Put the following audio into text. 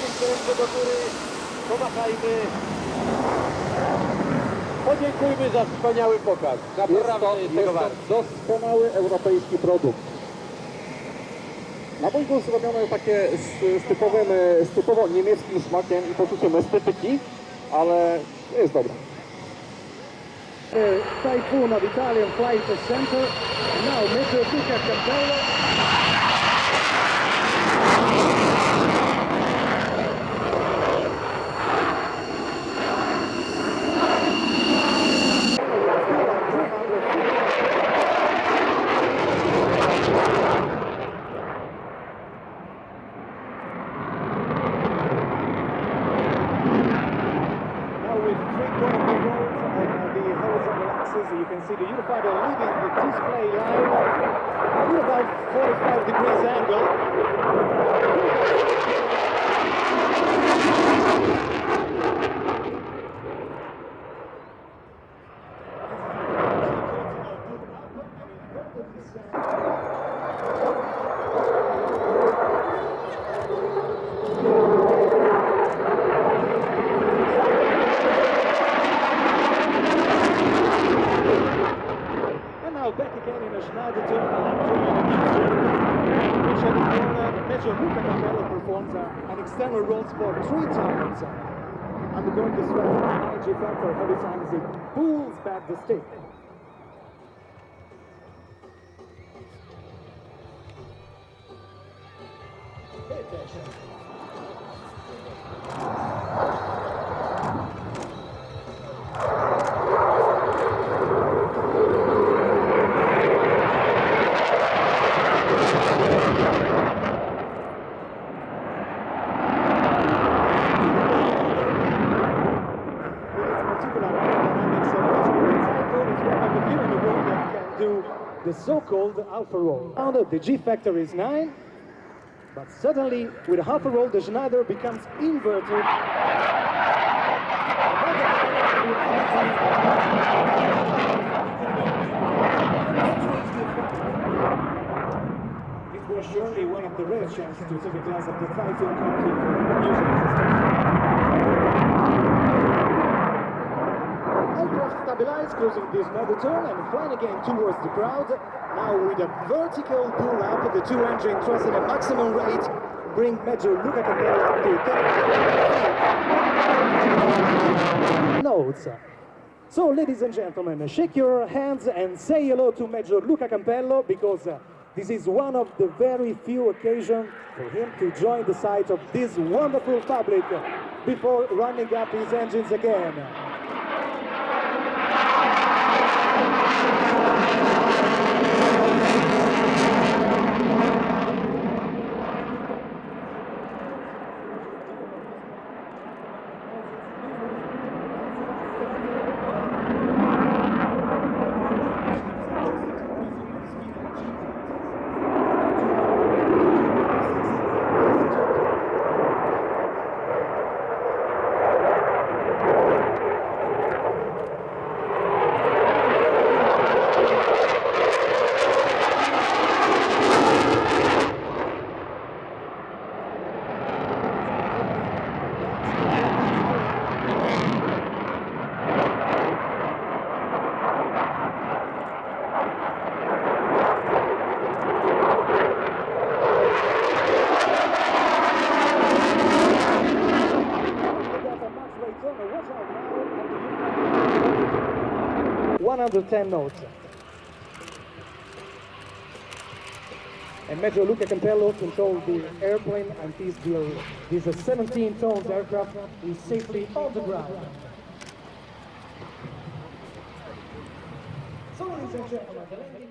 piękne ręce do góry, pomachajmy. Podziękujmy za wspaniały pokaz. Naprawdę jest tego wart. Doskonały europejski produkt. Na boisku zrobione takie z typowo niemieckim smakiem i poczuciem estetyki, ale jest dobre. Typhoon of Italian flight center. Now Mr. Luca Campello. You can see the Eurofighter leaving the display line at about 45 degrees angle. Back again in a Internaitonal which at the corner, Major Luca Campello performs an external rolls for 3 times, undergoing the stress of an energy factor every time as he pulls back the stick. Pay attention. Do the so-called alpha roll. Now the G factor is 9, but suddenly with a alpha roll the Schneider becomes inverted. It was surely one of the rare chances to take a glass of the Typhoon coffee for music. Stabilize, closing this another turn and flying again towards the crowd. Now with a vertical pull up, the 2 engine thrust at a maximum rate bring Major Luca Campello up to 10 notes. So ladies and gentlemen, shake your hands and say hello to Major Luca Campello, because this is one of the very few occasions for him to join the sight of this wonderful public before running up his engines again. Under 10 notes. And Major Luca Campello controls the airplane until this 17-tons aircraft is safely on the ground. So ladies and gentlemen, the landing